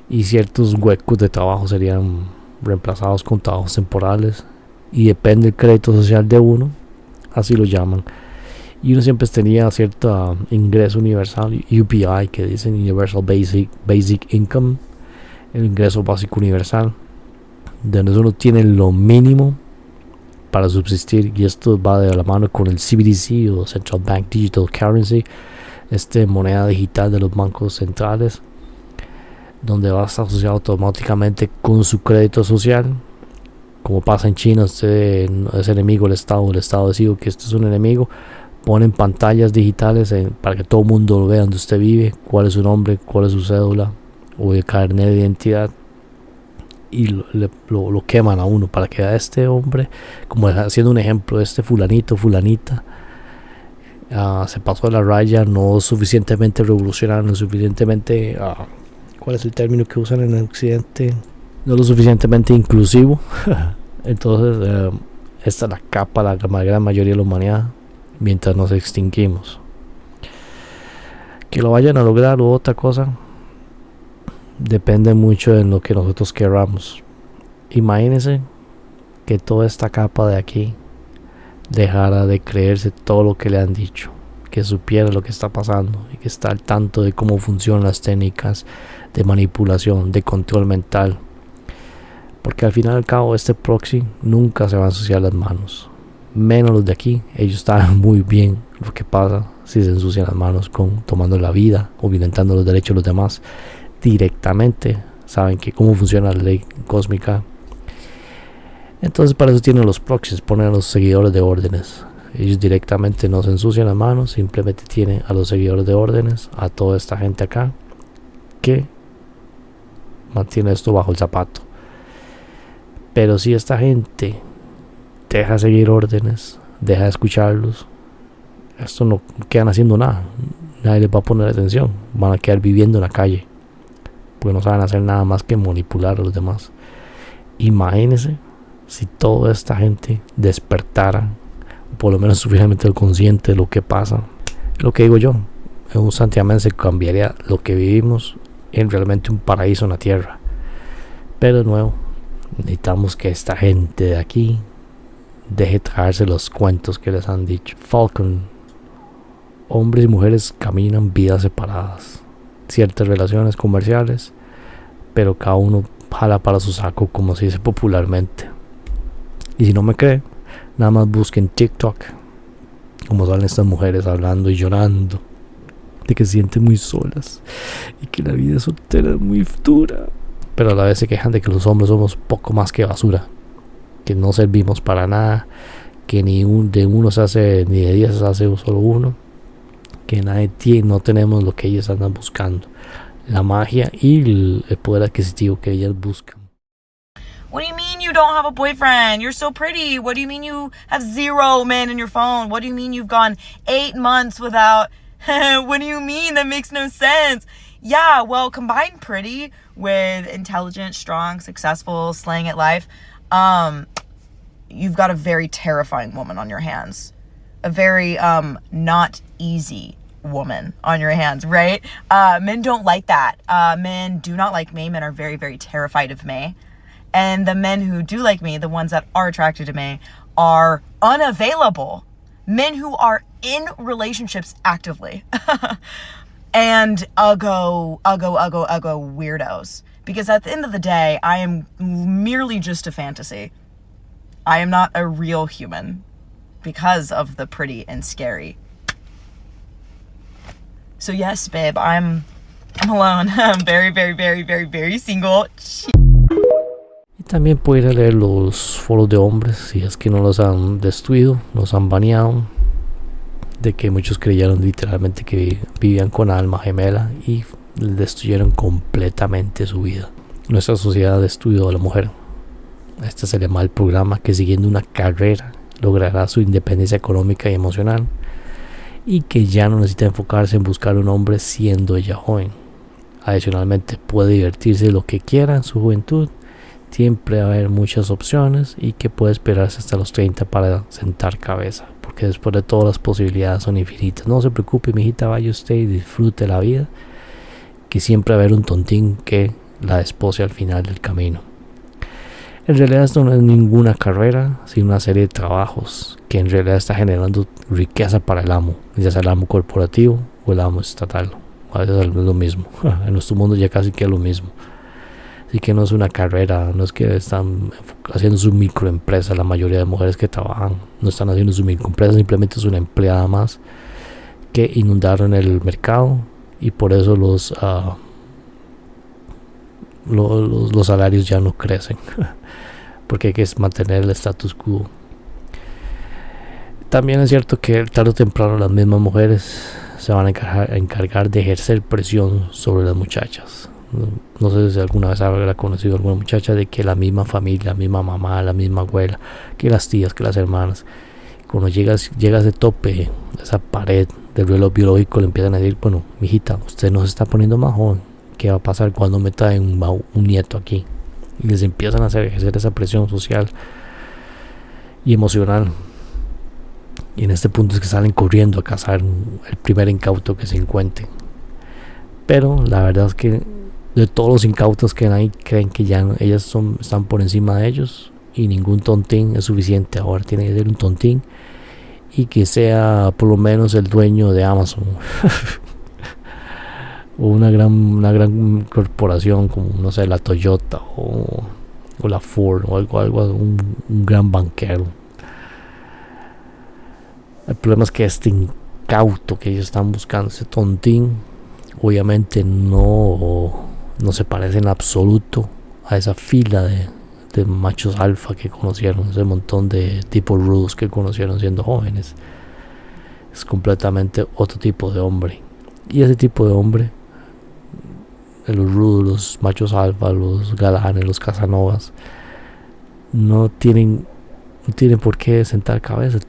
y ciertos huecos de trabajo serían reemplazados con trabajos temporales, y depende del crédito social de uno, así lo llaman. Y uno siempre tenía cierto ingreso universal, UBI, que dicen Universal Basic Income, el ingreso básico universal, donde uno tiene lo mínimo para subsistir, y esto va de la mano con el CBDC o Central Bank Digital Currency, moneda digital de los bancos centrales, donde va a estar asociado automáticamente con su crédito social. Como pasa en China, usted es enemigo del Estado, el Estado decide que este es un enemigo, ponen pantallas digitales para que todo el mundo lo vea donde usted vive, cuál es su nombre, cuál es su cédula o el carnet de identidad, y lo queman a uno para que a este hombre, como haciendo un ejemplo, fulanito, fulanita, se pasó de la raya, no suficientemente revolucionario, no suficientemente, ¿cuál es el término que usan en el occidente? No lo suficientemente inclusivo. Entonces esta es la capa, la gran mayoría de la humanidad, mientras nos extinguimos. Que lo vayan a lograr u otra cosa depende mucho de lo que nosotros queramos. Imagínense que toda esta capa de aquí dejara de creerse todo lo que le han dicho, que supiera lo que está pasando y que está al tanto de cómo funcionan las técnicas de manipulación, de control mental, porque al final y al cabo este proxy nunca se va a ensuciar las manos, menos los de aquí. Ellos saben muy bien lo que pasa si se ensucian las manos con tomando la vida o violentando los derechos de los demás directamente. Saben que cómo funciona la ley cósmica. Entonces para eso tienen los proxies, ponen a los seguidores de órdenes. Ellos directamente no se ensucian las manos, simplemente tienen a los seguidores de órdenes, a toda esta gente acá que mantiene esto bajo el zapato. Pero si esta gente deja de seguir órdenes, deja de escucharlos, esto no quedan haciendo nada, nadie les va a poner atención, van a quedar viviendo en la calle, porque no saben hacer nada más que manipular a los demás. Imagínense si toda esta gente despertara, por lo menos suficientemente consciente de lo que pasa. Lo que digo yo, en un santiamén se cambiaría lo que vivimos en realmente un paraíso en la tierra. Pero de nuevo, necesitamos que esta gente de aquí deje traerse los cuentos que les han dicho. Falcon: hombres y mujeres caminan vidas separadas, ciertas relaciones comerciales, pero cada uno jala para su saco, como se dice popularmente. Y si no me cree, nada más busquen TikTok, como salen estas mujeres hablando y llorando de que se sienten muy solas y que la vida soltera es muy dura, pero a la vez se quejan de que los hombres somos poco más que basura, que no servimos para nada, que ni de uno se hace, ni de 10 se hace solo uno, que no tenemos lo que ellas andan buscando, la magia y el poder adquisitivo que ellas buscan. What do you mean you don't have a boyfriend? You're so pretty. What do you mean you have 0 men in your phone? What do you mean you've gone 8 months without... What do you mean? That makes no sense. Yeah, well, combine pretty with intelligent, strong, successful, slaying at life. You've got a very terrifying woman on your hands. A very not easy woman on your hands, right? Men don't like that. Men do not like me. Men are very, very terrified of me. And the men who do like me, the ones that are attracted to me, are unavailable. Men who are in relationships actively. And uggo weirdos. Because at the end of the day, I am merely just a fantasy. I am not a real human because of the pretty and scary. So yes, babe, I'm alone. I'm very, very, very, very, very single. También puede ir a leer los foros de hombres, si es que no los han destruido, los han baneado, de que muchos creyeron literalmente que vivían con alma gemela y destruyeron completamente su vida. Nuestra sociedad destruyó a la mujer. Este se llama el programa, que siguiendo una carrera logrará su independencia económica y emocional, y que ya no necesita enfocarse en buscar un hombre siendo ella joven. Adicionalmente puede divertirse lo que quiera en su juventud. Siempre va a haber muchas opciones y que puede esperarse hasta los 30 para sentar cabeza, porque después de todo las posibilidades son infinitas. No se preocupe, mijita, vaya usted y disfrute la vida, que siempre va a haber un tontín que la despose al final del camino. En realidad esto no es ninguna carrera, sino una serie de trabajos que en realidad está generando riqueza para el amo, ya sea el amo corporativo o el amo estatal. A veces es lo mismo. En nuestro mundo ya casi que es lo mismo. Así que no es una carrera, no es que están haciendo su microempresa. La mayoría de mujeres que trabajan no están haciendo su microempresa, simplemente es una empleada más que inundaron el mercado, y por eso los salarios ya no crecen, porque hay que mantener el status quo. También es cierto que tarde o temprano las mismas mujeres se van a encargar de ejercer presión sobre las muchachas. No sé si alguna vez habrá conocido a alguna muchacha de que la misma familia, la misma mamá, la misma abuela, que las tías, que las hermanas, cuando llega a ese tope, esa pared del reloj biológico, le empiezan a decir: bueno, mijita, usted no se está poniendo más joven, ¿qué va a pasar cuando meta un nieto aquí? Y les empiezan a ejercer esa presión social y emocional. Y en este punto es que salen corriendo a cazar el primer incauto que se encuentre. Pero la verdad es que de todos los incautos que hay, creen que ya ellas están por encima de ellos, y ningún tontín es suficiente. Ahora tiene que ser un tontín, y que sea por lo menos el dueño de Amazon o una gran corporación como, no sé, la Toyota o la Ford o algo un gran banquero. El problema es que este incauto que ellos están buscando, ese tontín, obviamente no se parece en absoluto a esa fila de machos alfa que conocieron, ese montón de tipos rudos que conocieron siendo jóvenes. Es completamente otro tipo de hombre, y ese tipo de hombre, los rudos, los machos alfa, los galanes, los casanovas, no tienen por qué sentar cabeza.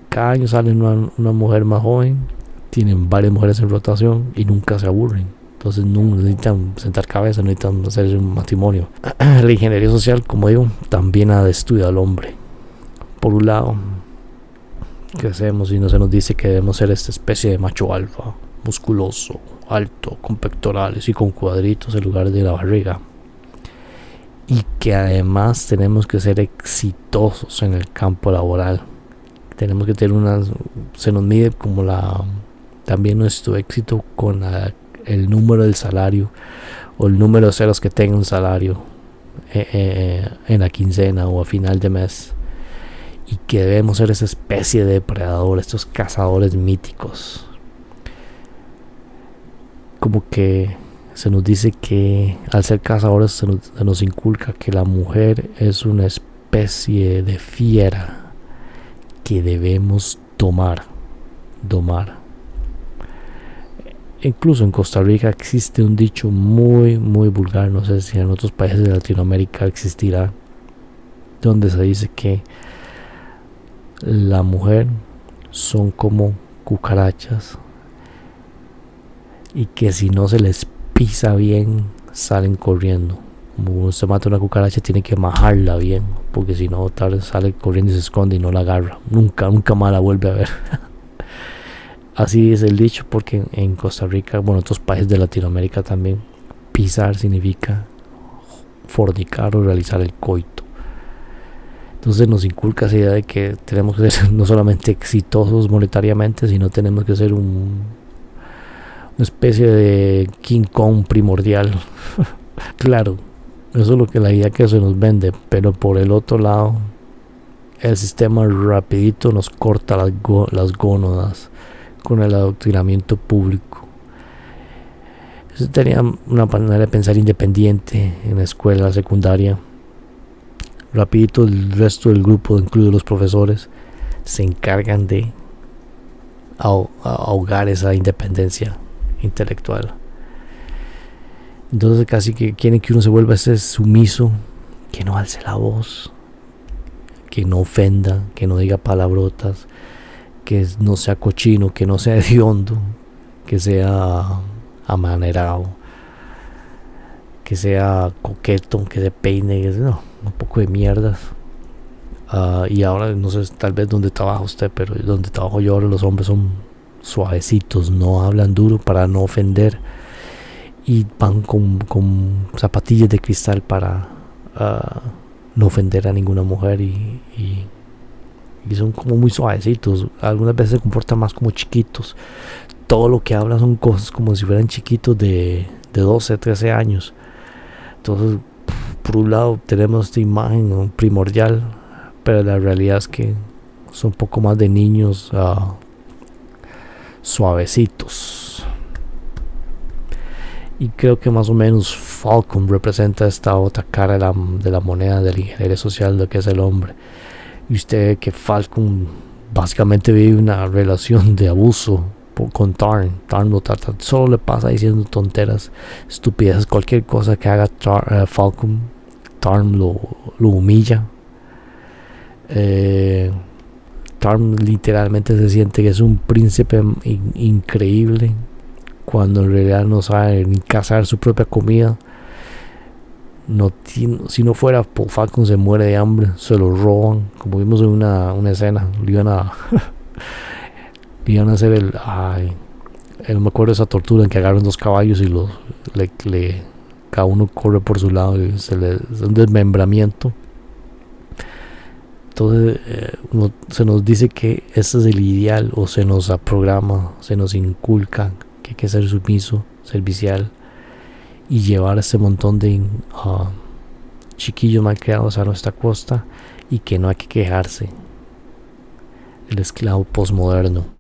Cada año sale una mujer más joven, tienen varias mujeres en rotación y nunca se aburren. Entonces no necesitan sentar cabeza, no necesitan hacer un matrimonio. La ingeniería social, como digo, también ha destruido al hombre. Por un lado, crecemos y no se nos dice que debemos ser esta especie de macho alfa, musculoso, alto, con pectorales y con cuadritos en lugar de la barriga. Y que además tenemos que ser exitosos en el campo laboral. Tenemos que tener se nos mide como también nuestro éxito con el número del salario, o el número de ceros que tenga un salario en la quincena o a final de mes, y que debemos ser esa especie de depredador, estos cazadores míticos. Como que se nos dice que al ser cazadores se nos inculca que la mujer es una especie de fiera que debemos domar. Incluso en Costa Rica existe un dicho muy muy vulgar, no sé si en otros países de Latinoamérica existirá, donde se dice que la mujer son como cucarachas, y que si no se les pisa bien salen corriendo. Como usted mata una cucaracha, tiene que majarla bien, porque si no tal vez sale corriendo y se esconde y no la agarra, nunca más la vuelve a ver. Así es el dicho, porque en Costa Rica, bueno, en otros países de Latinoamérica también, pisar significa fornicar o realizar el coito. Entonces nos inculca esa idea de que tenemos que ser no solamente exitosos monetariamente, sino tenemos que ser una especie de King Kong primordial. Claro, eso es lo que la idea que se nos vende, pero por el otro lado, el sistema rapidito nos corta las gónadas con el adoctrinamiento público. Yo tenía una manera de pensar independiente en la escuela secundaria, rapidito el resto del grupo, incluidos los profesores, se encargan de ahogar esa independencia intelectual. Entonces casi que quieren que uno se vuelva ese sumiso, que no alce la voz, que no ofenda, que no diga palabrotas, que no sea cochino, que no sea hediondo, que sea amanerado, que sea coqueto, que se peine, que no, un poco de mierdas. Y ahora no sé, tal vez donde trabaja usted, pero donde trabajo yo ahora los hombres son suavecitos, no hablan duro para no ofender, y van con zapatillas de cristal para no ofender a ninguna mujer, y son como muy suavecitos. Algunas veces se comportan más como chiquitos. Todo lo que hablan son cosas como si fueran chiquitos de 12, 13 años. Entonces, por un lado tenemos esta imagen primordial, pero la realidad es que son un poco más de niños suavecitos. Y creo que más o menos Falcon representa esta otra cara de la moneda de la ingeniería social, lo que es el hombre. Y usted ve que Falcon básicamente vive una relación de abuso con Tarn. Tarn lo trata, solo le pasa diciendo tonteras, estupideces, cualquier cosa que haga Falcon, Tarn lo humilla. Tarn literalmente se siente que es un príncipe increíble, cuando en realidad no sabe ni cazar su propia comida. Si no fuera por Falcon se muere de hambre, se lo roban, como vimos en una escena. Le iban a hacer no me acuerdo esa tortura en que agarran dos caballos y cada uno corre por su lado y es un desmembramiento. Entonces se nos dice que ese es el ideal, o se nos programa, se nos inculca que hay que ser sumiso, servicial, y llevar ese montón de chiquillos mal criados a nuestra costa, y que no hay que quejarse. El esclavo posmoderno.